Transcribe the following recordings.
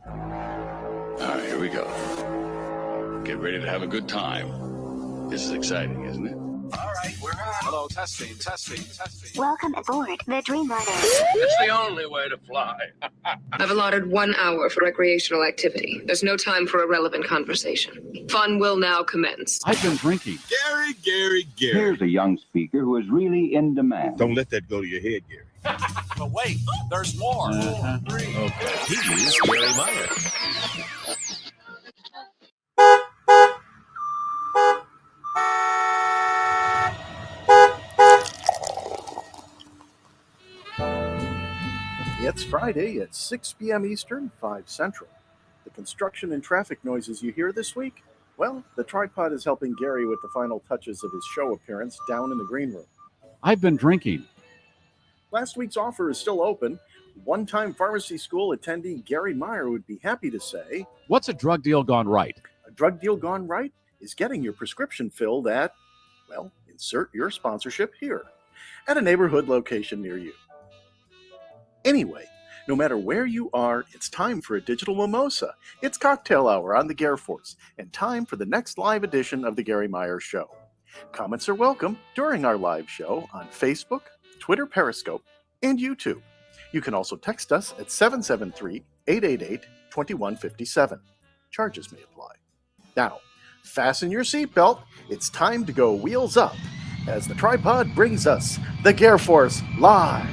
All right, here we go. Get ready to have a good time. This is exciting, isn't it? All right, we're on. Hello, testing. Welcome aboard the Dreamliner. It's the only way to fly. I've allotted 1 hour for recreational activity. There's no time for irrelevant conversation. Fun will now commence. I've been drinking. Gary. Here's a young speaker who is really in demand. Don't let that go to your head, Gary. But wait, there's more. Okay. He's Garry Meyer. It's Friday at 6 p.m. Eastern, 5 Central. The construction and traffic noises you hear this week? Well, the tripod is helping Garry with the final touches of his show appearance down in the green room. I've been drinking. Last week's offer is still open. One-time pharmacy school attendee Garry Meyer would be happy to say, What's a drug deal gone right? a drug deal gone right is getting your prescription filled at, well, insert your sponsorship here, at a neighborhood location near you. Anyway, no matter where you are, it's time for a digital mimosa. It's cocktail hour on the Garforce, and time for the next live edition of the Garry Meyer Show. Comments are welcome during our live show on Facebook, Twitter, Periscope, and YouTube. You can also text us at 773-888-2157. Charges may apply. Now, fasten your seatbelt. It's time to go wheels up as the tripod brings us the Garforce Live.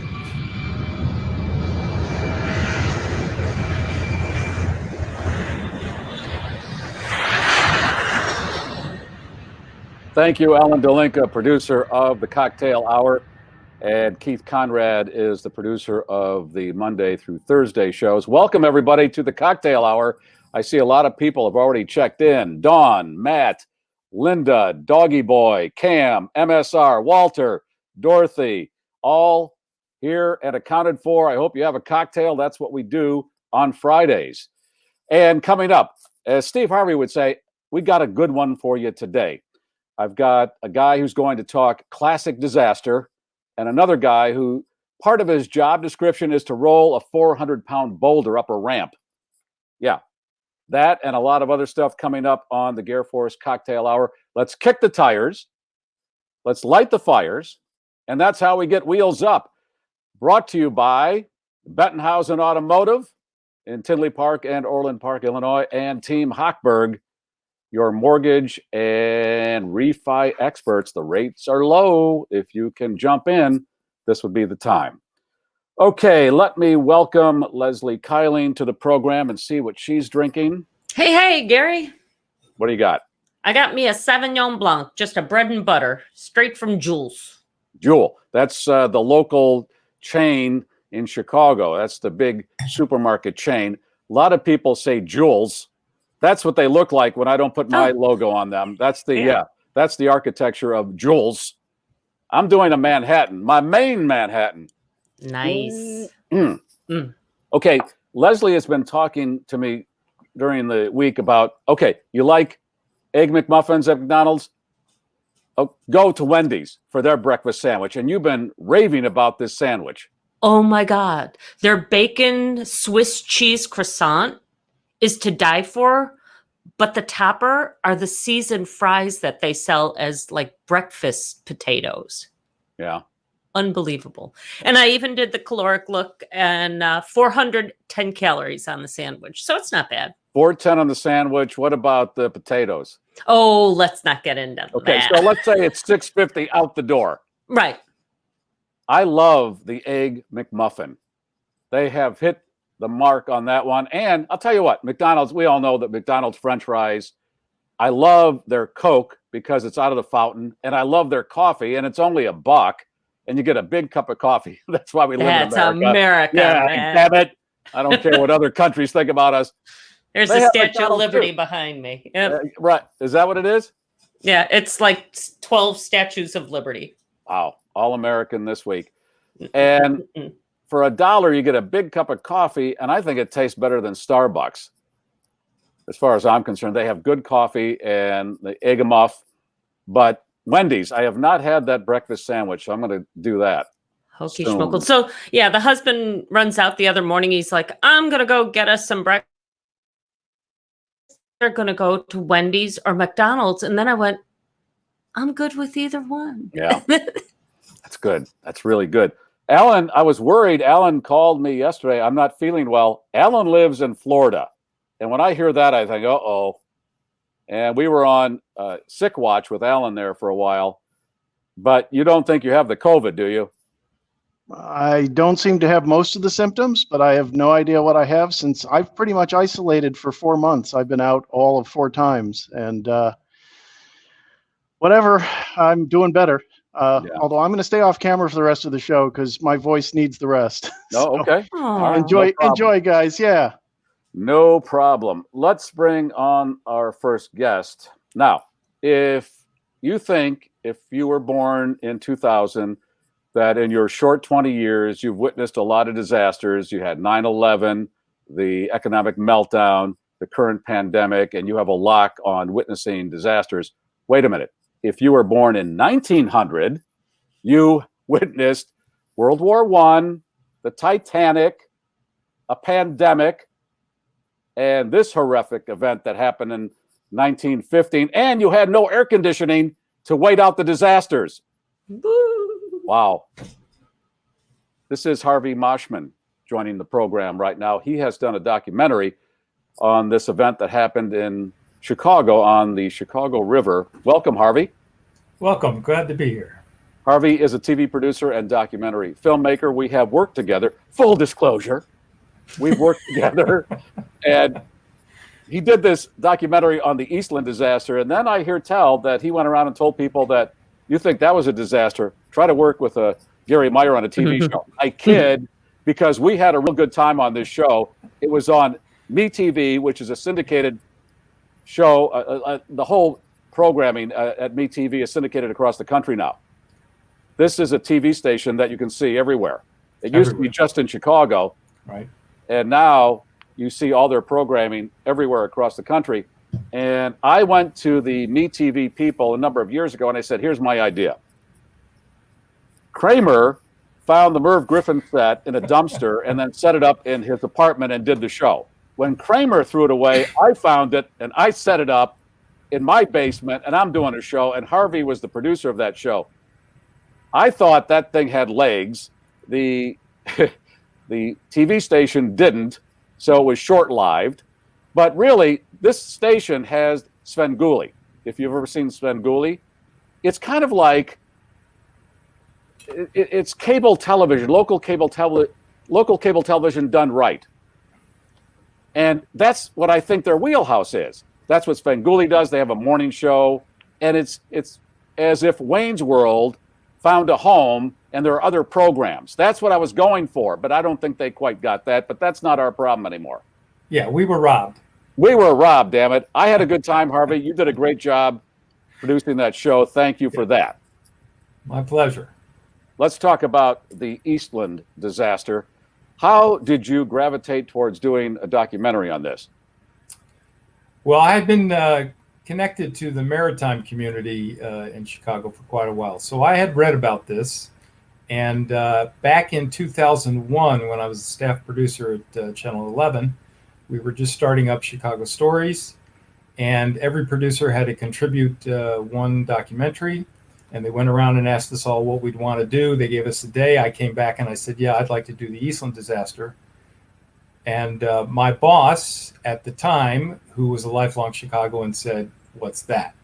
Thank you, Alan Delinka, producer of the Cocktail Hour. And Keith Conrad is the producer of the Monday through Thursday shows. Welcome, everybody, to the Cocktail Hour. I see a lot of people have already checked in. Dawn, Matt, Linda, Doggy Boy, Cam, MSR, Walter, Dorothy, all here and accounted for. I hope you have a cocktail. That's what we do on Fridays. And coming up, as Steve Harvey would say, we got a good one for you today. I've got a guy who's going to talk classic disaster and another guy who part of his job description is to roll a 400-pound boulder up a ramp. Yeah, that and a lot of other stuff coming up on the Garforce Cocktail Hour. Let's kick the tires. Let's light the fires. And that's how we get wheels up. Brought to you by Bettenhausen Automotive in Tinley Park and Orland Park, Illinois, and Team Hochberg, your mortgage and refi experts. The rates are low. If you can jump in, this would be the time. Okay, let me welcome Leslie Kyling to the program and see what she's drinking. Hey, Garry. What do you got? I got me a Sauvignon Blanc, just a bread and butter, straight from Jules. Jewel. That's the local chain in Chicago. That's the big supermarket chain. A lot of people say Jules. That's what they look like when I don't put my logo on them. That's the that's the architecture of Jules. I'm doing a Manhattan, my main Manhattan. Nice. Okay, Leslie has been talking to me during the week about, okay, you like Egg McMuffins at McDonald's? Oh, go to Wendy's for their breakfast sandwich. And you've been raving about this sandwich. Oh my God. Their bacon Swiss cheese croissant is to die for, but the topper are the seasoned fries that they sell as like breakfast potatoes. Yeah. Unbelievable. And I even did the caloric look, and 410 calories on the sandwich. So it's not bad. 410 on the sandwich. What about the potatoes? Oh, let's not get into that. Okay, so let's say it's 650 out the door. Right. I love the Egg McMuffin. They have hit the mark on that one. And I'll tell you what, McDonald's, we all know that McDonald's French fries, I love their Coke because it's out of the fountain, and I love their coffee, and it's only $1, and you get a big cup of coffee. That's why we live in America. America. Yeah, man. damn it. I don't care what other countries think about us. There's They the have Statue of McDonald's Liberty too. behind me. Yep. Right. Is that what it is? Yeah, it's like 12 statues of liberty. Wow. All American this week. And for $1, you get a big cup of coffee, and I think it tastes better than Starbucks. As far as I'm concerned, they have good coffee and the egg muff. But Wendy's, I have not had that breakfast sandwich, so I'm going to do that. Hokey Soon. schmokel. So, yeah, the husband runs out the other morning. He's like, I'm going to go get us some breakfast. going to go to Wendy's or McDonald's. And then I went, I'm good with either one. Yeah. That's good. That's really good. Alan, I was worried. Alan called me yesterday. I'm not feeling well. Alan lives in Florida. And when I hear that, I think, uh-oh. And we were on sick watch with Alan there for a while. But you don't think you have the COVID, do you? I don't seem to have most of the symptoms, but I have no idea what I have since I've pretty much isolated for 4 months. I've been out all of 4 times. And whatever, I'm doing better. Although I'm going to stay off camera for the rest of the show because my voice needs the rest. Oh, okay. Aw. Enjoy, guys. Yeah. No problem. Let's bring on our first guest. Now, if you think if you were born in 2000, that in your short 20 years, you've witnessed a lot of disasters. You had 9/11, the economic meltdown, the current pandemic, and you have a lock on witnessing disasters. Wait a minute. If you were born in 1900, you witnessed World War I, the Titanic, a pandemic, and this horrific event that happened in 1915, and you had no air conditioning to wait out the disasters. Wow. This is Harvey Moshman joining the program right now. He has done a documentary on this event that happened in Chicago on the Chicago River. Welcome, Harvey. Welcome. Glad to be here. Harvey is a TV producer and documentary filmmaker. We have worked together. Full disclosure. We've worked together. And he did this documentary on the Eastland disaster. And then I hear tell that he went around and told people that you think that was a disaster. Try to work with Garry Meyer on a TV show. I kid, because we had a real good time on this show. It was on MeTV, which is a syndicated show. The whole programming at MeTV is syndicated across the country now. This is a TV station that you can see everywhere. It used to be just in Chicago. Right. And now you see all their programming everywhere across the country. And I went to the MeTV people a number of years ago and I said, here's my idea. Kramer found the Merv Griffin set in a dumpster and then set it up in his apartment and did the show. When Kramer threw it away, I found it and I set it up in my basement and I'm doing a show, and Harvey was the producer of that show. I thought that thing had legs. The TV station didn't, so it was short-lived. But really, this station has Svengoolie. If you've ever seen Svengoolie, it's kind of like it's cable television, local cable television done right. And that's what I think their wheelhouse is. That's what Svengoolie does. They have a morning show, and it's as if Wayne's World found a home and there are other programs. That's what I was going for, but I don't think they quite got that. But that's not our problem anymore. Yeah, we were robbed. We were robbed, damn it. I had a good time, Harvey. You did a great job producing that show. Thank you for that. My pleasure. Let's talk about the Eastland disaster. How did you gravitate towards doing a documentary on this? Well, I had been connected to the maritime community in Chicago for quite a while. So I had read about this. And back in 2001, when I was a staff producer at Channel 11, we were just starting up Chicago Stories. And every producer had to contribute one documentary. And they went around and asked us all what we'd want to do. They gave us a day. I came back and I said, yeah, I'd like to do the Eastland disaster. And my boss at the time, who was a lifelong Chicagoan, said, what's that?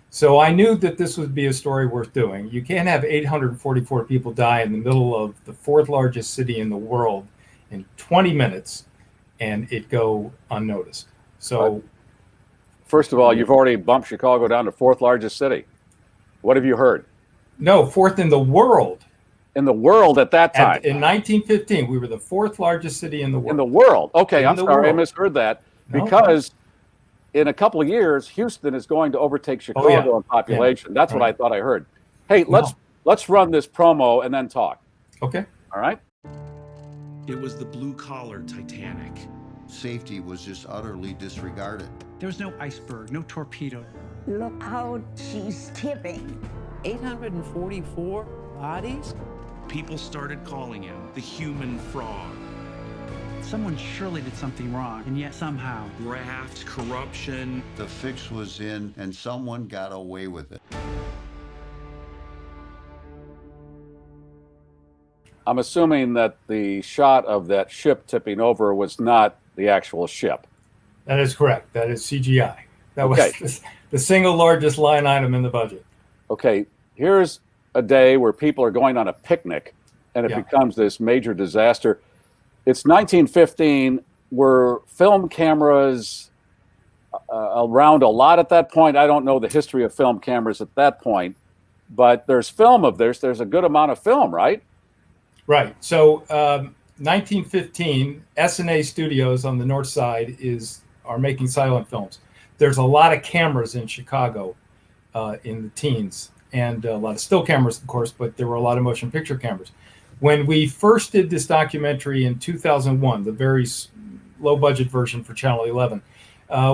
So I knew that this would be a story worth doing. You can't have 844 people die in the middle of the 4th largest city in the world in 20 minutes and it go unnoticed. So, first of all, you've already bumped Chicago down to 4th largest city. What have you heard? No, 4th in the world. In the world at that time? In 1915, we were the 4th largest city in the world. In the world. Okay, I'm sorry, I world. misheard that. Because in a couple of years, Houston is going to overtake Chicago in population. Yeah. That's what I thought I heard. Hey, let's run this promo and then talk. Okay. All right. It was the blue-collar Titanic. Safety was just utterly disregarded. There was no iceberg, no torpedo. Look how she's tipping. 844 bodies? People started calling him the human frog. Someone surely did something wrong, and yet somehow. Graft, corruption. The fix was in, and someone got away with it. I'm assuming that the shot of that ship tipping over was not the actual ship. That is correct. That is CGI. That was the single largest line item in the budget. Okay, here's a day where people are going on a picnic, and it becomes this major disaster. It's 1915. Were film cameras around a lot at that point? I don't know the history of film cameras at that point, but there's film of this. There's a good amount of film, right? Right. So 1915, S&A Studios on the north side are making silent films. There's a lot of cameras in Chicago in the teens, and a lot of still cameras, of course, but there were a lot of motion picture cameras. When we first did this documentary in 2001, the very low budget version for Channel 11,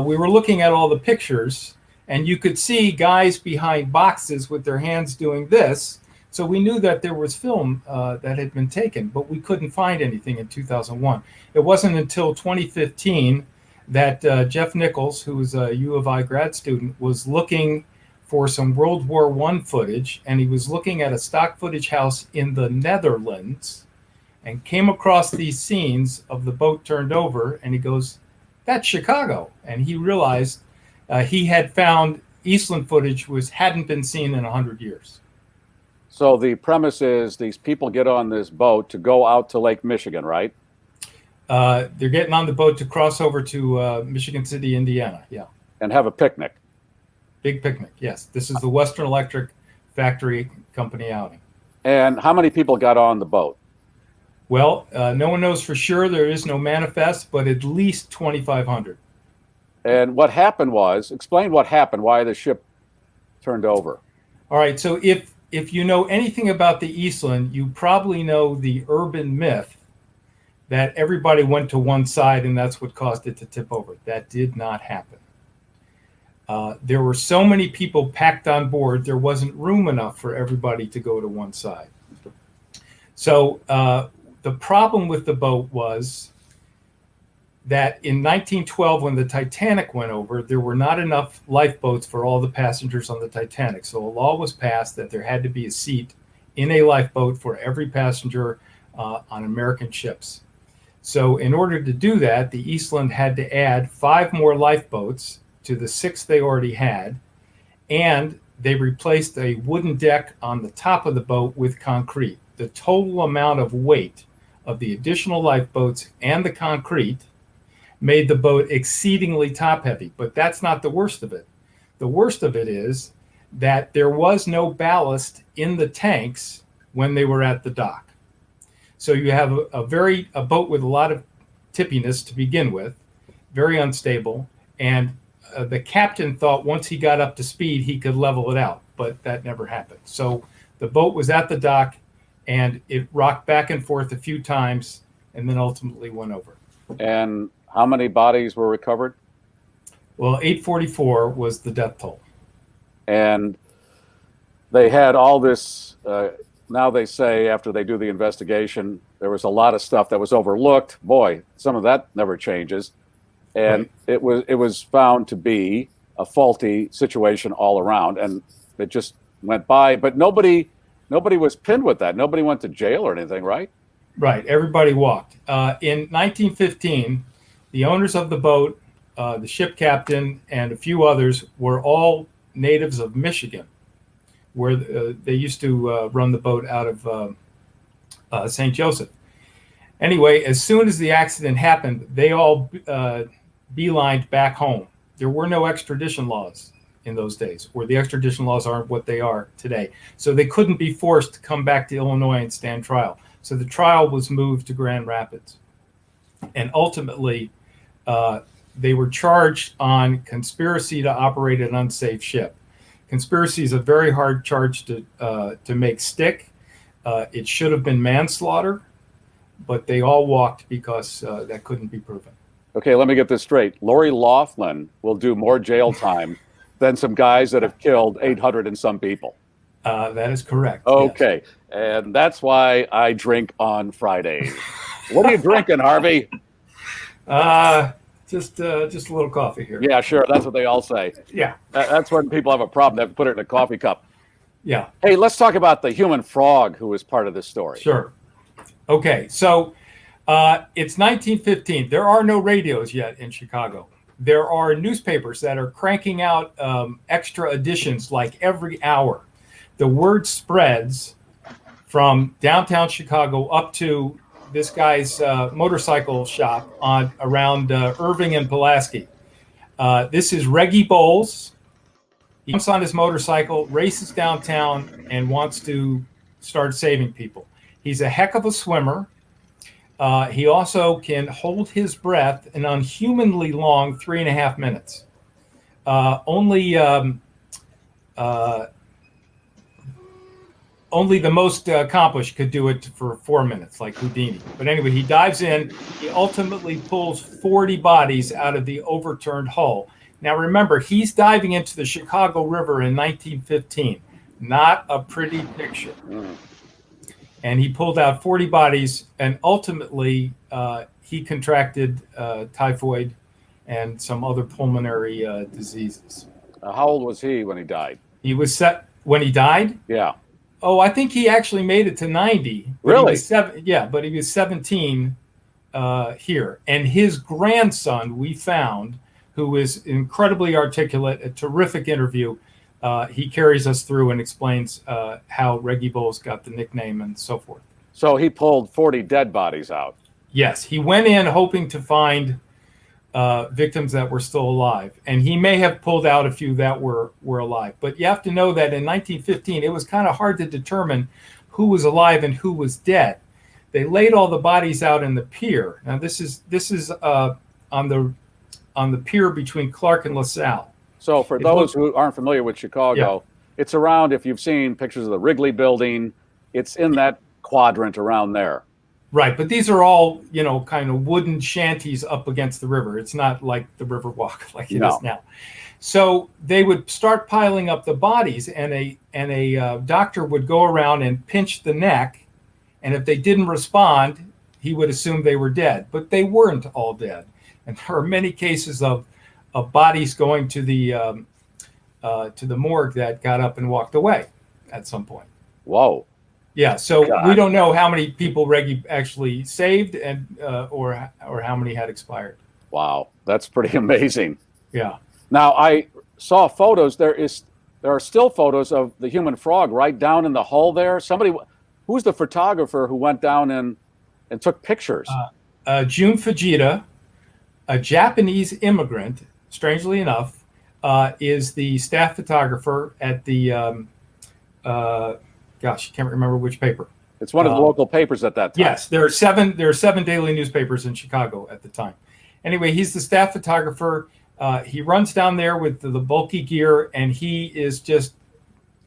we were looking at all the pictures, and you could see guys behind boxes with their hands doing this. So we knew that there was film that had been taken, but we couldn't find anything in 2001. It wasn't until 2015 that Jeff Nichols, who was a U of I grad student, was looking for some World War I footage, and he was looking at a stock footage house in the Netherlands and came across these scenes of the boat turned over, and he goes, "That's Chicago." And he realized he had found Eastland footage which hadn't been seen in 100 years. So the premise is these people get on this boat to go out to Lake Michigan, right? They're getting on the boat to cross over to Michigan City, Indiana. Yeah. And have a picnic. Big picnic, yes. This is the Western Electric Factory Company outing. And how many people got on the boat? Well, no one knows for sure. There is no manifest, but at least 2,500. And what happened was, explain what happened, why the ship turned over. All right, so if you know anything about the Eastland, you probably know the urban myth that everybody went to one side and that's what caused it to tip over. That did not happen. There were so many people packed on board, there wasn't room enough for everybody to go to one side. So the problem with the boat was that in 1912, when the Titanic went over, there were not enough lifeboats for all the passengers on the Titanic. So a law was passed that there had to be a seat in a lifeboat for every passenger on American ships. So in order to do that, the Eastland had to add 5 more lifeboats to the 6 they already had, and they replaced a wooden deck on the top of the boat with concrete. The total amount of weight of the additional lifeboats and the concrete made the boat exceedingly top heavy, but that's not the worst of it. The worst of it is that there was no ballast in the tanks when they were at the dock. So you have a boat with a lot of tippiness to begin with, very unstable, and the captain thought once he got up to speed he could level it out, but that never happened. So the boat was at the dock and it rocked back and forth a few times and then ultimately went over. And how many bodies were recovered? Well, 844 was the death toll. And they had all this, now they say after they do the investigation, there was a lot of stuff that was overlooked. Boy, some of that never changes. And it was found to be a faulty situation all around, and it just went by. But nobody was pinned with that. Nobody went to jail or anything, right? Right. Everybody walked. In 1915, the owners of the boat, the ship captain, and a few others were all natives of Michigan, where they used to run the boat out of St. Joseph. Anyway, as soon as the accident happened, they all beelined back home. There were no extradition laws in those days, or the extradition laws aren't what they are today. So they couldn't be forced to come back to Illinois and stand trial. So the trial was moved to Grand Rapids. And ultimately, they were charged on conspiracy to operate an unsafe ship. Conspiracy is a very hard charge to make stick. It should have been manslaughter, but they all walked because that couldn't be proven. Okay, let me get this straight. Lori Loughlin will do more jail time than some guys that have killed 800 and some people. That is correct. Okay, yes. And that's why I drink on Fridays. What are you drinking, Harvey? Just a little coffee here. Yeah, sure. That's what they all say. Yeah. That's when people have a problem. They have to put it in a coffee cup. Yeah. Hey, let's talk about the human frog who was part of this story. Sure. Okay. So it's 1915. There are no radios yet in Chicago. There are newspapers that are cranking out extra editions like every hour. The word spreads from downtown Chicago up to this guy's motorcycle shop around Irving and Pulaski. This is Reggie Bowles. He jumps on his motorcycle, races downtown, and wants to start saving people. He's a heck of a swimmer. He also can hold his breath an unhumanly long 3.5 minutes. Only the most accomplished could do it for 4 minutes, like Houdini. But anyway, he dives in. He ultimately pulls 40 bodies out of the overturned hull. Now, remember, he's diving into the Chicago River in 1915. Not a pretty picture. And he pulled out 40 bodies, and ultimately he contracted typhoid and some other pulmonary diseases. How old was he when he died? He was when he died? Yeah. Oh, I think he actually made it to 90. Really? But he was 17 here. And his grandson, we found, who is incredibly articulate, a terrific interview. He carries us through and explains how Reggie Bowles got the nickname and so forth. So he pulled 40 dead bodies out. Yes, he went in hoping to find victims that were still alive, and he may have pulled out a few that were alive. But you have to know that in 1915, it was kind of hard to determine who was alive and who was dead. They laid all the bodies out in the pier. Now this is on the pier between Clark and LaSalle. So for those who aren't familiar with Chicago, it's around, if you've seen pictures of the Wrigley Building, it's in that quadrant around there. Right, but these are all, kind of wooden shanties up against the river. It's not like the Riverwalk like it is now. So they would start piling up the bodies, and a doctor would go around and pinch the neck, and if they didn't respond, he would assume they were dead. But they weren't all dead, and there are many cases of bodies going to the morgue that got up and walked away at some point. Whoa. Yeah, so we don't know how many people Reggie actually saved and or how many had expired. Wow, that's pretty amazing. Yeah. Now I saw photos. There are still photos of the human frog right down in the hull there. Who's the photographer who went down and took pictures? June Fujita, a Japanese immigrant, strangely enough, is the staff photographer at the gosh, I can't remember which paper. It's one of the local papers at that time. Yes, there are seven daily newspapers in Chicago at the time. Anyway, he's the staff photographer. He runs down there with the bulky gear, and he is just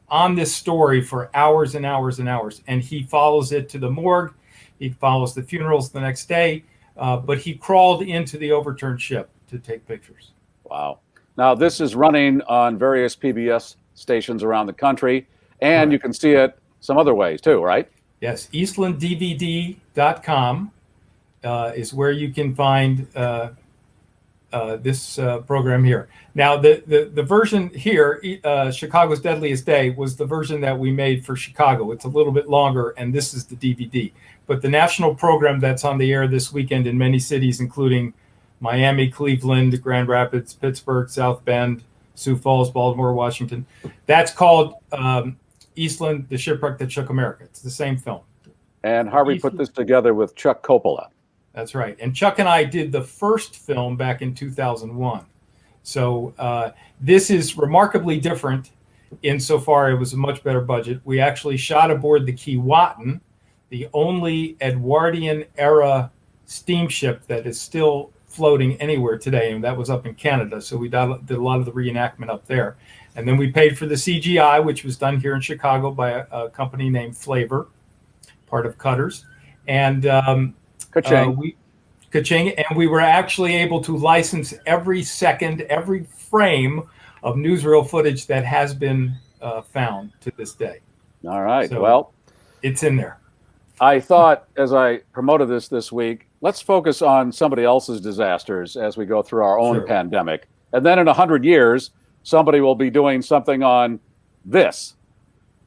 on this story for hours and hours and hours. And he follows it to the morgue. He follows the funerals the next day. But he crawled into the overturned ship to take pictures. Wow. Now, this is running on various PBS stations around the country, and you can see it some other ways too, right? Yes, eastlanddvd.com is where you can find this program here. Now, the version here, Chicago's Deadliest Day, was the version that we made for Chicago. It's a little bit longer, and this is the DVD. But the national program that's on the air this weekend in many cities, including Miami, Cleveland, Grand Rapids, Pittsburgh, South Bend, Sioux Falls, Baltimore, Washington, that's called Eastland, the Shipwreck that Shook America. It's the same film. And Harvey put this together with Chuck Coppola. That's right. And Chuck and I did the first film back in 2001. So this is remarkably different insofar it was a much better budget. We actually shot aboard the Keewatin, the only Edwardian era steamship that is still floating anywhere today. And that was up in Canada. So we did a lot of the reenactment up there. And then we paid for the CGI, which was done here in Chicago by a company named Flavor, part of Cutters. And Ka-ching. And we were actually able to license every frame of newsreel footage that has been found to this day. All right. So well, it's in there. I thought as I promoted this week, let's focus on somebody else's disasters as we go through our own pandemic. And then in 100 years, somebody will be doing something on this.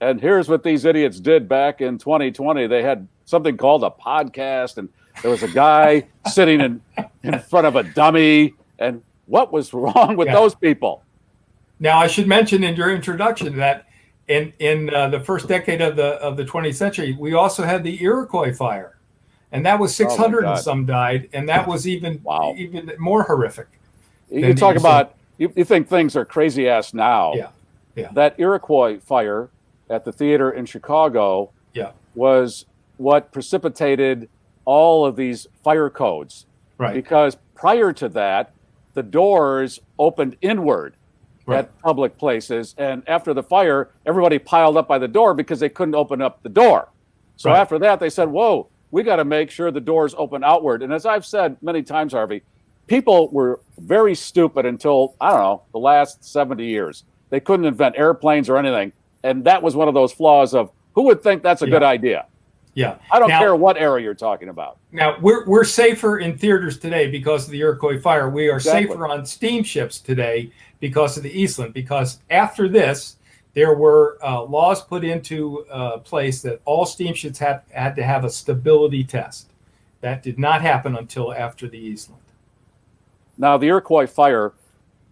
And here's what these idiots did back in 2020. They had something called a podcast, and there was a guy sitting in front of a dummy. And what was wrong with those people? Now, I should mention in your introduction that in the first decade of the 20th century, we also had the Iroquois fire, and that was 600 and some died, and that was even more horrific. You talk about you think things are crazy ass now. Yeah. That Iroquois fire at the theater in Chicago was what precipitated all of these fire codes. Right. Because prior to that, the doors opened inward at public places. And after the fire, everybody piled up by the door because they couldn't open up the door. So after that, they said, whoa, we got to make sure the doors open outward. And as I've said many times, Harvey, people were very stupid until, I don't know, the last 70 years. They couldn't invent airplanes or anything. And that was one of those flaws of who would think that's a good idea? Yeah. I don't care what era you're talking about. Now, we're safer in theaters today because of the Iroquois fire. We are safer on steamships today because of the Eastland. Because after this, there were laws put into place that all steamships had to have a stability test. That did not happen until after the Eastland. Now, the Iroquois fire,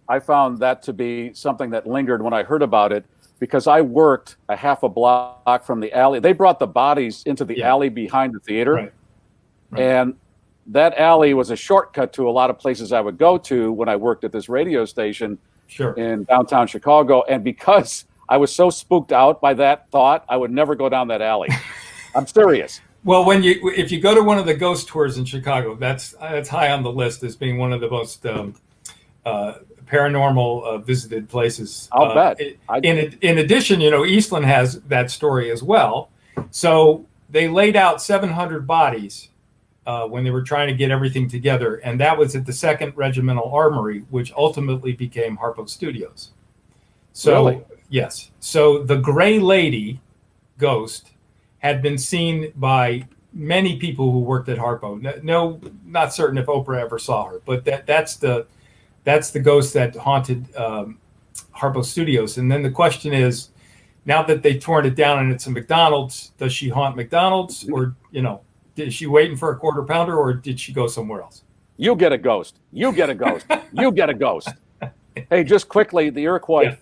I found that to be something that lingered when I heard about it, because I worked a half a block from the alley. They brought the bodies into the alley behind the theater. And that alley was a shortcut to a lot of places I would go to when I worked at this radio station in downtown Chicago. And because I was so spooked out by that thought, I would never go down that alley. I'm serious. Well, if you go to one of the ghost tours in Chicago, that's high on the list as being one of the most paranormal visited places. I'll bet. In addition, Eastland has that story as well. So they laid out 700 bodies when they were trying to get everything together, and that was at the 2nd Regimental Armory, which ultimately became Harpo Studios. So yes, so the Gray Lady ghost had been seen by many people who worked at Harpo. No, not certain if Oprah ever saw her, but that's the ghost that haunted Harpo Studios. And then the question is, now that they've torn it down and it's a McDonald's, does she haunt McDonald's, or is she waiting for a quarter pounder, or did she go somewhere else? You get a ghost. You get a ghost. You get a ghost. Hey, just quickly, the Iroquois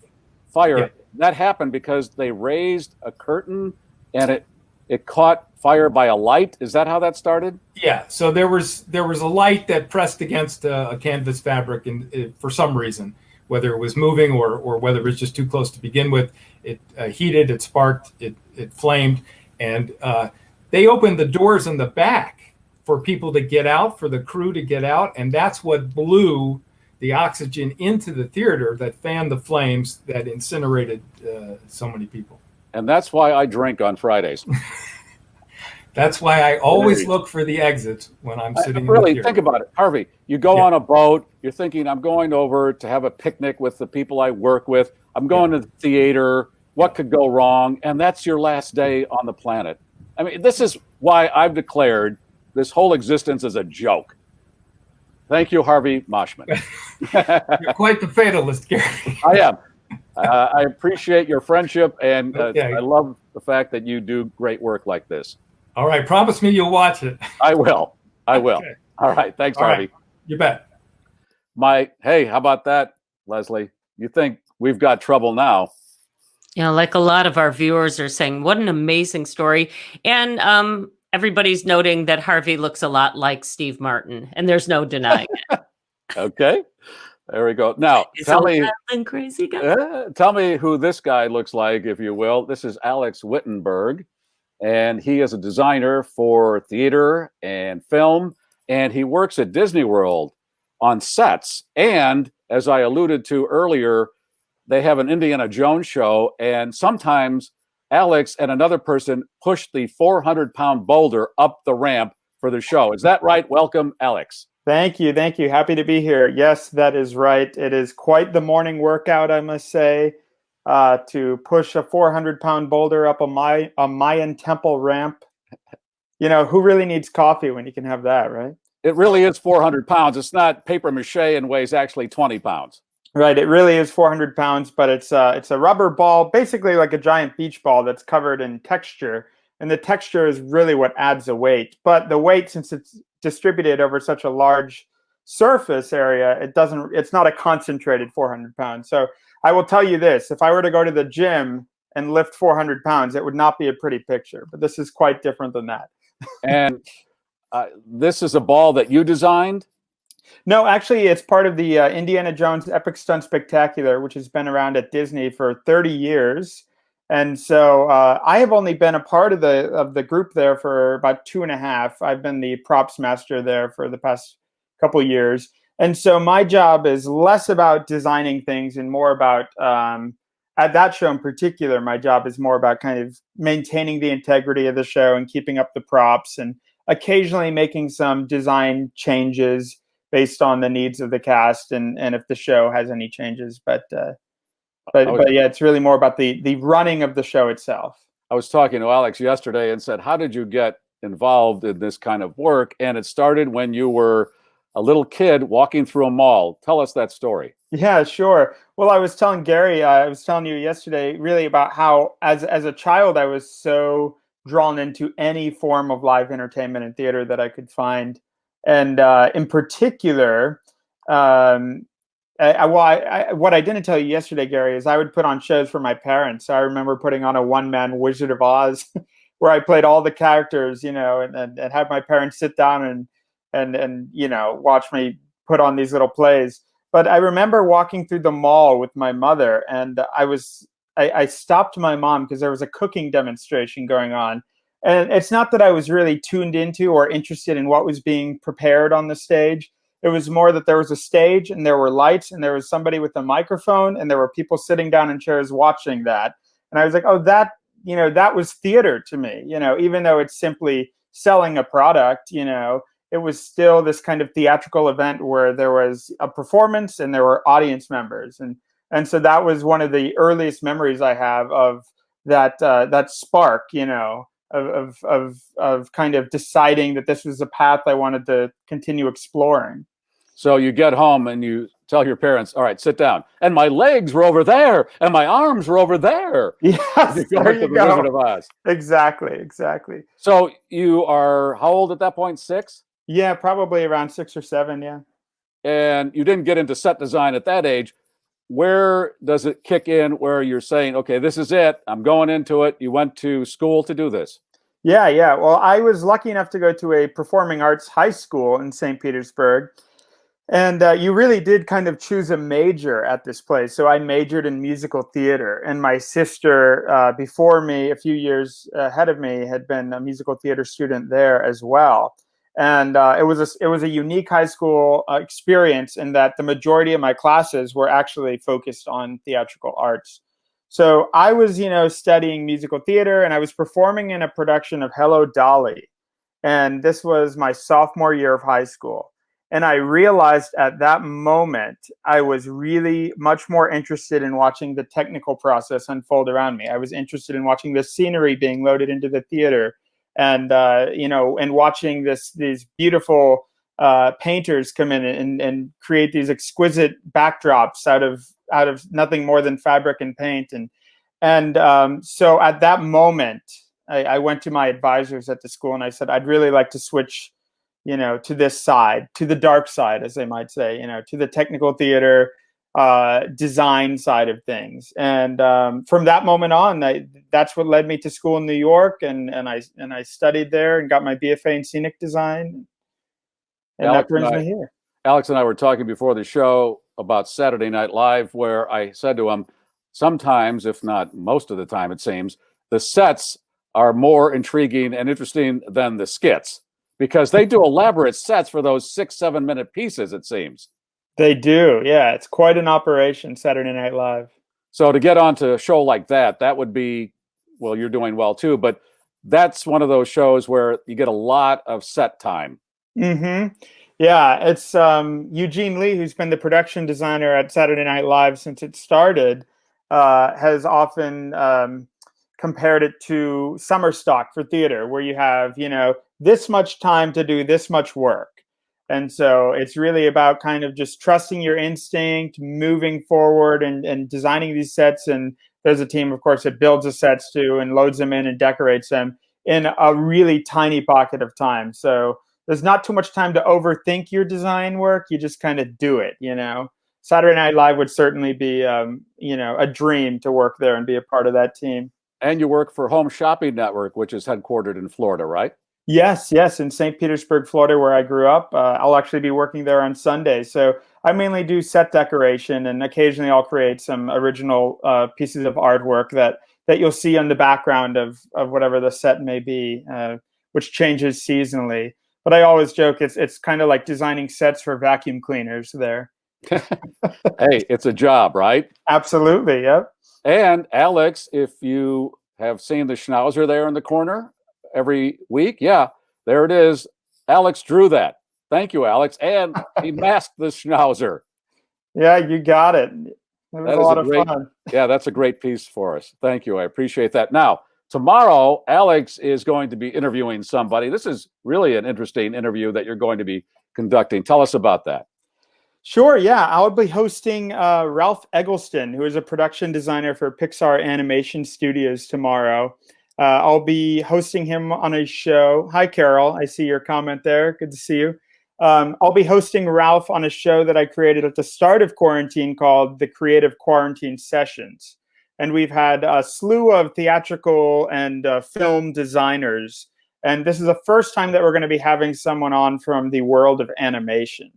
fire, that happened because they raised a curtain and it caught fire by a light. Is that how that started? Yeah. So there was a light that pressed against a canvas fabric, and for some reason, whether it was moving or whether it was just too close to begin with, it heated, it sparked, it flamed, and they opened the doors in the back for people to get out, for the crew to get out, and that's what blew the oxygen into the theater that fanned the flames that incinerated so many people. And that's why I drink on Fridays. That's why I always look for the exits when I'm sitting really, in the theater. think about it, Harvey. You go on a boat, you're thinking, I'm going over to have a picnic with the people I work with. I'm going to the theater. What could go wrong? And that's your last day on the planet. I mean, this is why I've declared this whole existence as a joke. Thank you, Harvey Moshman. You're quite the fatalist, Garry. I am. I appreciate your friendship, and I love the fact that you do great work like this. All right. Promise me you'll watch it. I will. Okay. All right. Thanks, Harvey. Right. You bet. Hey, how about that, Leslie? You think we've got trouble now? Like a lot of our viewers are saying, what an amazing story. And everybody's noting that Harvey looks a lot like Steve Martin, and there's no denying it. Okay. There we go. Now, tell me who this guy looks like, if you will. This is Alex Whittenberg, and he is a designer for theater and film, and he works at Disney World on sets. And as I alluded to earlier, they have an Indiana Jones show, and sometimes Alex and another person push the 400-pound boulder up the ramp for the show. Is that right? Welcome, Alex. Thank you. Happy to be here. Yes, that is right. It is quite the morning workout, I must say, to push a 400-pound boulder up a Mayan temple ramp. who really needs coffee when you can have that, right? It really is 400 pounds. It's not paper mache and weighs actually 20 pounds. Right. It really is 400 pounds, but it's a rubber ball, basically like a giant beach ball that's covered in texture. And the texture is really what adds the weight. But the weight, since it's distributed over such a large surface area, it's not a concentrated 400 pounds. So I will tell you this, if I were to go to the gym and lift 400 pounds, it would not be a pretty picture. But this is quite different than that. And this is a ball that you designed? No, actually, it's part of the Indiana Jones Epic Stunt Spectacular, which has been around at Disney for 30 years. And so I have only been a part of the group there for about 2.5. I've been the props master there for the past couple of years. And so my job is less about designing things and more about, at that show in particular, my job is more about kind of maintaining the integrity of the show and keeping up the props and occasionally making some design changes based on the needs of the cast and if the show has any changes. But yeah, it's really more about the running of the show itself. I was talking to Alex yesterday and said, how did you get involved in this kind of work? And it started when you were a little kid walking through a mall. Tell us that story. Yeah, sure. Well, I was telling Garry, I was telling you yesterday really about how as a child, I was so drawn into any form of live entertainment and theater that I could find. And in particular, what I didn't tell you yesterday, Garry, is I would put on shows for my parents. I remember putting on a one-man Wizard of Oz where I played all the characters, and had my parents sit down and watch me put on these little plays. But I remember walking through the mall with my mother, and I stopped my mom because there was a cooking demonstration going on. And it's not that I was really tuned into or interested in what was being prepared on the stage. It was more that there was a stage and there were lights and there was somebody with a microphone and there were people sitting down in chairs watching that. And I was like, oh, that was theater to me, even though it's simply selling a product, it was still this kind of theatrical event where there was a performance and there were audience members. And so that was one of the earliest memories I have of that spark, of kind of deciding that this was a path I wanted to continue exploring. So you get home and you tell your parents, all right, sit down. And my legs were over there and my arms were over there. Yes, there you go. Wizard of Oz. Exactly. So you are how old at that point? 6? Yeah, probably around 6 or 7, yeah. And you didn't get into set design at that age. Where does it kick in where you're saying, okay, this is it, I'm going into it? You went to school to do this? Yeah. Well, I was lucky enough to go to a performing arts high school in St. Petersburg. And you really did kind of choose a major at this place. So I majored in musical theater. And my sister, before me, a few years ahead of me, had been a musical theater student there as well. And it was a unique high school experience in that the majority of my classes were actually focused on theatrical arts. So I was, studying musical theater, and I was performing in a production of Hello, Dolly. And this was my sophomore year of high school. And I realized at that moment, I was really much more interested in watching the technical process unfold around me. I was interested in watching the scenery being loaded into the theater. And and watching these beautiful painters come in and create these exquisite backdrops out of nothing more than fabric and paint. And so at that moment, I went to my advisors at the school and I said, I'd really like to switch, to this side, to the dark side, as they might say, to the technical theater design side of things. And from that moment on, that's what led me to school in New York, and I studied there and got my BFA in scenic design. And that brings me here. Alex and I were talking before the show about Saturday Night Live, where I said to him, sometimes, if not most of the time, it seems, the sets are more intriguing and interesting than the skits, because they do elaborate sets for those 6-7 minute pieces, it seems. They do. Yeah. It's quite an operation, Saturday Night Live. So to get onto a show like that would be, well, you're doing well too, but that's one of those shows where you get a lot of set time. Mm-hmm. Yeah. It's Eugene Lee, who's been the production designer at Saturday Night Live since it started, has often compared it to summer stock for theater, where you have, this much time to do this much work. And so it's really about kind of just trusting your instinct, moving forward and designing these sets. And there's a team, of course, that builds the sets too and loads them in and decorates them in a really tiny pocket of time. So there's not too much time to overthink your design work. You just kind of do it, Saturday Night Live would certainly be, a dream to work there and be a part of that team. And you work for Home Shopping Network, which is headquartered in Florida, right? Yes, in St. Petersburg, Florida, where I grew up. I'll actually be working there on Sunday. So I mainly do set decoration, and occasionally I'll create some original pieces of artwork that you'll see on the background of whatever the set may be, which changes seasonally. But I always joke it's kind of like designing sets for vacuum cleaners there. Hey, it's a job, right? Absolutely, yep. And Alex, if you have seen the schnauzer there in the corner every week, yeah, there it is. Alex drew that. Thank you, Alex. And he masked the schnauzer. Yeah, you got it. It was a lot of fun. Yeah, that's a great piece for us. Thank you. I appreciate that. Now, tomorrow, Alex is going to be interviewing somebody. This is really an interesting interview that you're going to be conducting. Tell us about that. Sure, yeah. I'll be hosting Ralph Eggleston, who is a production designer for Pixar Animation Studios tomorrow. I'll be hosting him on a show. Hi, Carol. I see your comment there. Good to see you. I'll be hosting Ralph on a show that I created at the start of quarantine called the Creative Quarantine Sessions. And we've had a slew of theatrical and film designers. And this is the first time that we're going to be having someone on from the world of animation.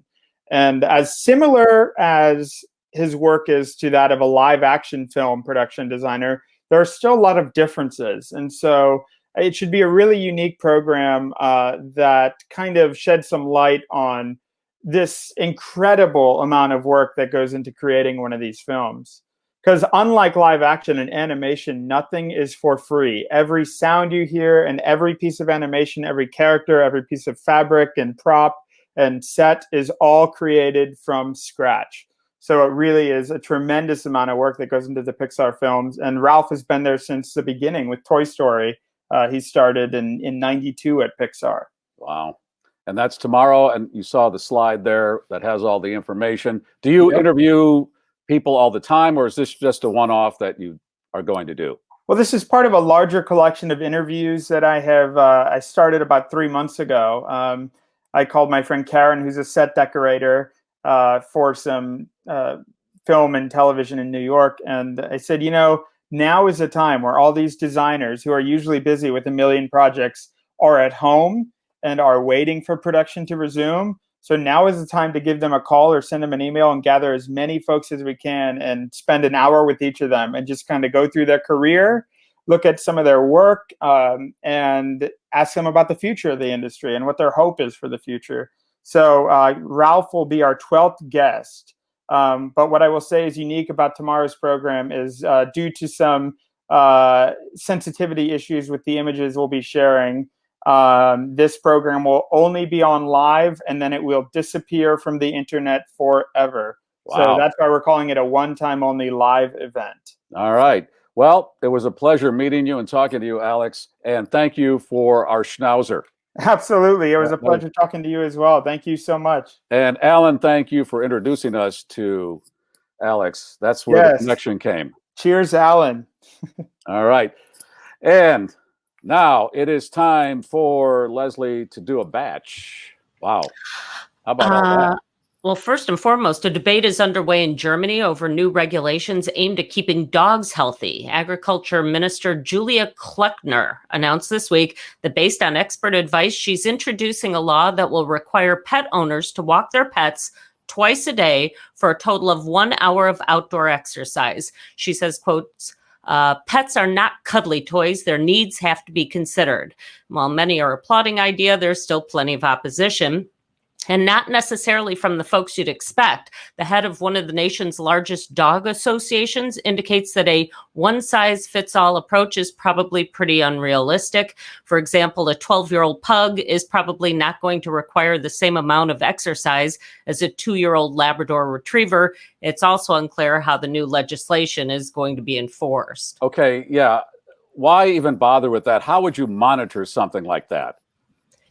And as similar as his work is to that of a live action film production designer, there are still a lot of differences. And so it should be a really unique program that kind of sheds some light on this incredible amount of work that goes into creating one of these films. Because unlike live action and animation, nothing is for free. Every sound you hear and every piece of animation, every character, every piece of fabric and prop and set is all created from scratch. So it really is a tremendous amount of work that goes into the Pixar films. And Ralph has been there since the beginning with Toy Story. He started in 92 at Pixar. Wow. And that's tomorrow. And you saw the slide there that has all the information. Do you interview people all the time, or is this just a one-off that you are going to do? Well, this is part of a larger collection of interviews that I have. I started about 3 months ago. I called my friend Karen, who's a set decorator for some film and television in New York. And I said, now is the time where all these designers who are usually busy with a million projects are at home and are waiting for production to resume. So now is the time to give them a call or send them an email and gather as many folks as we can and spend an hour with each of them and just kind of go through their career, look at some of their work, and ask them about the future of the industry and what their hope is for the future. So Ralph will be our 12th guest. But what I will say is unique about tomorrow's program is due to some sensitivity issues with the images we'll be sharing, this program will only be on live and then it will disappear from the internet forever. Wow. So that's why we're calling it a one-time only live event. All right. Well, it was a pleasure meeting you and talking to you, Alex. And thank you for our schnauzer. Absolutely. It was a pleasure talking to you as well. Thank you so much. And Alan, thank you for introducing us to Alex. That's where the connection came. Cheers, Alan. All right. And now it is time for Leslie to do a batch. Wow. How about all that? Well, first and foremost, a debate is underway in Germany over new regulations aimed at keeping dogs healthy. Agriculture Minister Julia Klöckner announced this week that based on expert advice, she's introducing a law that will require pet owners to walk their pets twice a day for a total of 1 hour of outdoor exercise. She says, quotes, pets are not cuddly toys. Their needs have to be considered. While many are applauding the idea, there's still plenty of opposition. And not necessarily from the folks you'd expect. The head of one of the nation's largest dog associations indicates that a one-size-fits-all approach is probably pretty unrealistic. For example, a 12-year-old pug is probably not going to require the same amount of exercise as a 2-year-old Labrador retriever. It's also unclear how the new legislation is going to be enforced. Okay, yeah. why even bother with that? How would you monitor something like that?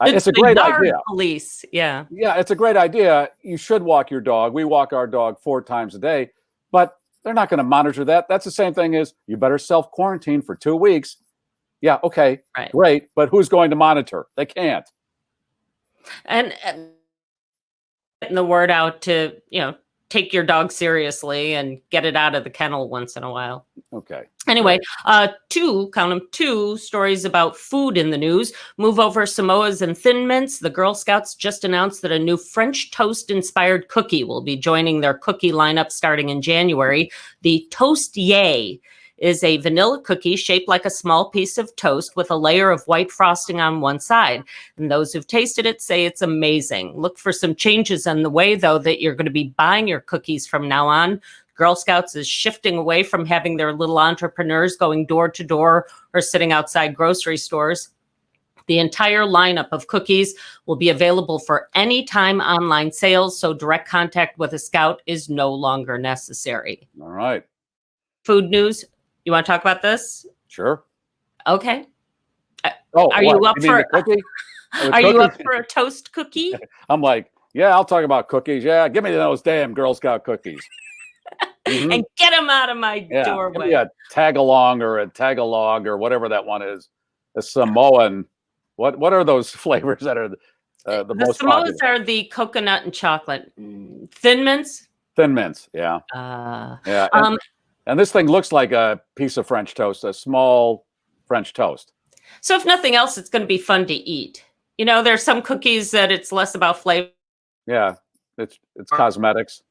It's a the great yard idea. Police, yeah. Yeah, it's a great idea. You should walk your dog. We walk our dog 4 times a day, but they're not going to monitor that. That's the same thing as you better self-quarantine for 2 weeks. Yeah, okay, right. Great, but who's going to monitor? They can't. And getting the word out to, take your dog seriously and get it out of the kennel once in a while. Okay. Anyway, two stories about food in the news. Move over Samoas and Thin Mints. The Girl Scouts just announced that a new French toast-inspired cookie will be joining their cookie lineup starting in January. The Toast Yay is a vanilla cookie shaped like a small piece of toast with a layer of white frosting on one side. And those who've tasted it say it's amazing. Look for some changes on the way, though, that you're going to be buying your cookies from now on. Girl Scouts is shifting away from having their little entrepreneurs going door to door or sitting outside grocery stores. The entire lineup of cookies will be available for anytime online sales, so direct contact with a Scout is no longer necessary. All right. Food news. You want to talk about this? Sure. Okay. Are you up for a cookie? Are you up for a toast cookie? I'm like, yeah, I'll talk about cookies. Yeah, give me those damn Girl Scout cookies. Mm-hmm. And get them out of my doorway. Give me a tag-along or a tag-along or whatever that one is. A Samoan. What are those flavors that are the most Samoas popular? are the coconut and chocolate. Thin Mints? Thin Mints, yeah. Yeah. And this thing looks like a piece of French toast, a small French toast. So if nothing else, it's going to be fun to eat. There's some cookies that it's less about flavor. Yeah, it's cosmetics.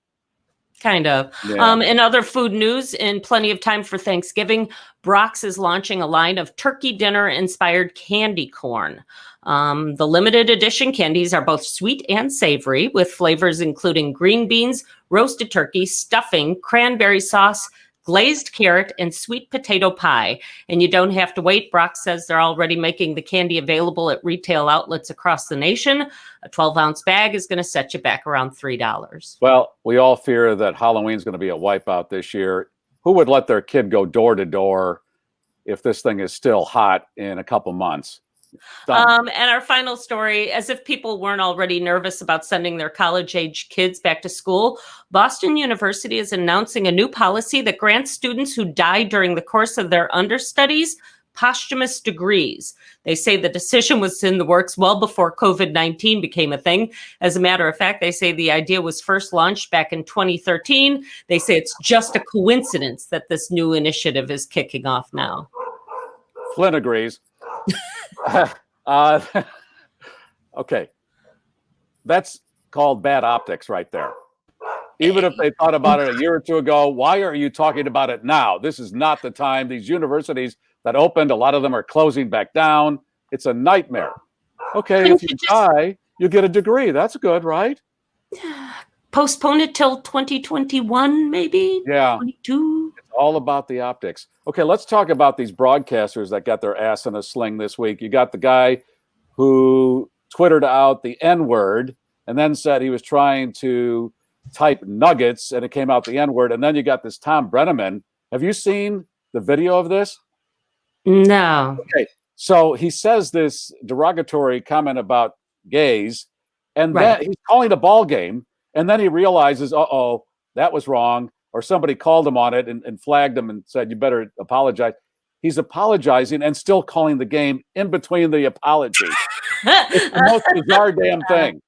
Kind of. Yeah. In other food news, in plenty of time for Thanksgiving, Brock's is launching a line of turkey dinner-inspired candy corn. The limited edition candies are both sweet and savory, with flavors including green beans, roasted turkey, stuffing, cranberry sauce, glazed carrot, and sweet potato pie. And you don't have to wait. Brock says they're already making the candy available at retail outlets across the nation. A 12-ounce bag is going to set you back around $3. Well, we all fear that Halloween's going to be a wipeout this year. Who would let their kid go door to door if this thing is still hot in a couple months? And our final story, as if people weren't already nervous about sending their college-age kids back to school, Boston University is announcing a new policy that grants students who die during the course of their understudies posthumous degrees. They say the decision was in the works well before COVID-19 became a thing. As a matter of fact, they say the idea was first launched back in 2013. They say it's just a coincidence that this new initiative is kicking off now. Flynn agrees. Okay. That's called bad optics right there. Even if they thought about it a year or two ago, why are you talking about it now? This is not the time. These universities that opened, a lot of them are closing back down. It's a nightmare. Okay, if you die, you get a degree. That's good, right? Postpone it till 2021, maybe? Yeah. 22. It's all about the optics. Okay, let's talk about these broadcasters that got their ass in a sling this week. You got the guy who Twittered out the N-word and then said he was trying to type nuggets and it came out the N-word. And then you got this Tom Brenneman. Have you seen the video of this? No. Okay, so he says this derogatory comment about gays, and then he's calling a ball game, and then he realizes, uh-oh, that was wrong, or somebody called him on it and flagged him and said, you better apologize. He's apologizing and still calling the game in between the apology. It's the most bizarre damn thing.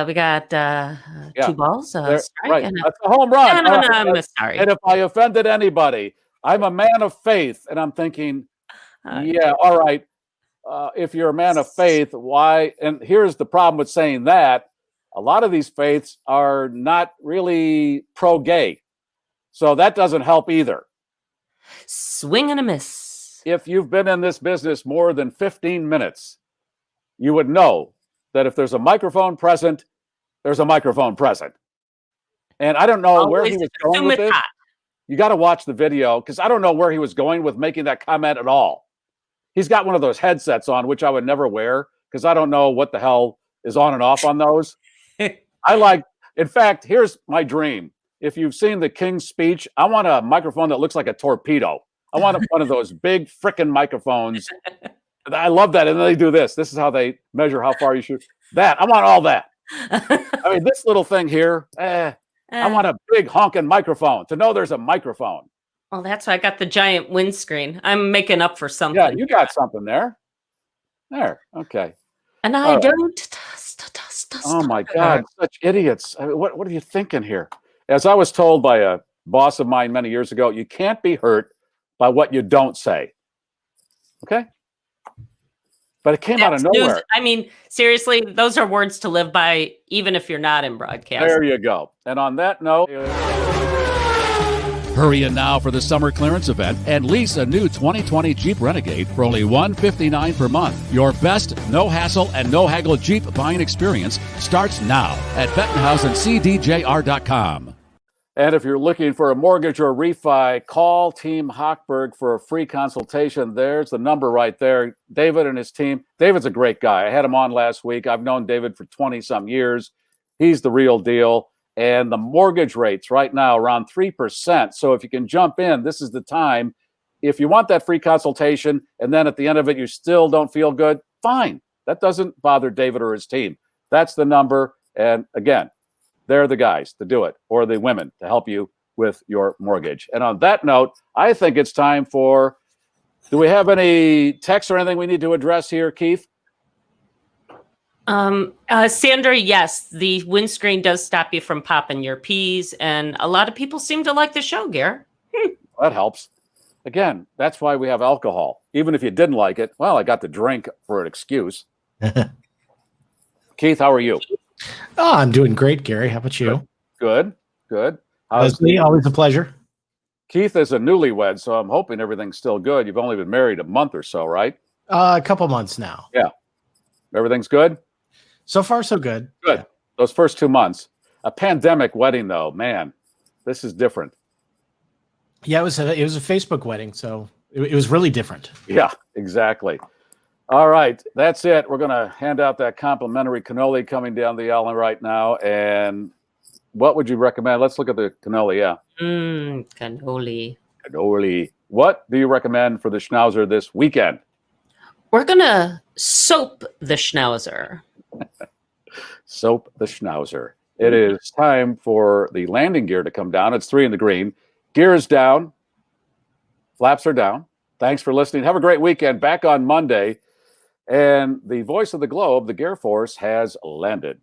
We got 2 balls, strike, right. and That's a home run. No, I'm sorry. And if I offended anybody, I'm a man of faith, and I'm thinking, yeah, all right. If you're a man of faith, why? And here's the problem with saying that. A lot of these faiths are not really pro-gay. So that doesn't help either. Swing and a miss. If you've been in this business more than 15 minutes, you would know that if there's a microphone present, there's a microphone present. And I don't know where he was going with this. You got to watch the video because I don't know where he was going with making that comment at all. He's got one of those headsets on, which I would never wear because I don't know what the hell is on and off on those. In fact, here's my dream. If you've seen the King's Speech, I want a microphone that looks like a torpedo. I want one of those big frickin' microphones. I love that. And then they do this. This is how they measure how far you shoot. That. I want all that. I mean, this little thing here, I want a big honking microphone to know there's a microphone. Well, that's why I got the giant windscreen. I'm making up for something. Yeah, you got something there. There. Okay. And I don't. Oh my God, such idiots. I mean, what are you thinking here? As I was told by a boss of mine many years ago, you can't be hurt by what you don't say. Okay? But it came out of nowhere. News. I mean, seriously, those are words to live by, even if you're not in broadcast. There you go. And on that note, hurry in now for the summer clearance event and lease a new 2020 Jeep Renegade for only $159 per month. Your best no-hassle and no-haggle Jeep buying experience starts now at BettenhausenCDJR.com. and if you're looking for a mortgage or refi, call Team Hochberg for a free consultation. There's the number right there. David and his team. David's a great guy. I had him on last week. I've known David for 20-some years. He's the real deal. And the mortgage rates right now around 3%. So if you can jump in, this is the time. If you want that free consultation and then at the end of it you still don't feel good, fine. That doesn't bother David or his team. That's the number. And again, they're the guys to do it, or the women to help you with your mortgage. And on that note, I think it's time for, do we have any texts or anything we need to address here, Keith? Sandra, yes, the windscreen does stop you from popping your peas, and a lot of people seem to like the show, Garry. That helps. Again, that's why we have alcohol. Even if you didn't like it, well, I got to drink for an excuse. Keith, how are you? Oh, I'm doing great, Garry. How about you? Good. Leslie, always a pleasure. Keith is a newlywed, so I'm hoping everything's still good. You've only been married a month or so, right? A couple months now. Yeah. Everything's good? So far, so good. Good. Those first 2 months. A pandemic wedding, though, man, this is different. Yeah, it was a Facebook wedding, so it was really different. Yeah, exactly. All right, that's it. We're going to hand out that complimentary cannoli coming down the aisle right now. And what would you recommend? Let's look at the cannoli, yeah. Cannoli. Cannoli. What do you recommend for the schnauzer this weekend? We're going to soap the schnauzer. Soap the schnauzer. It is time for the landing gear to come down. It's 3 in the green. Gear is down. Flaps are down. Thanks for listening. Have a great weekend. Back on Monday. And the voice of the globe, the Garforce, has landed.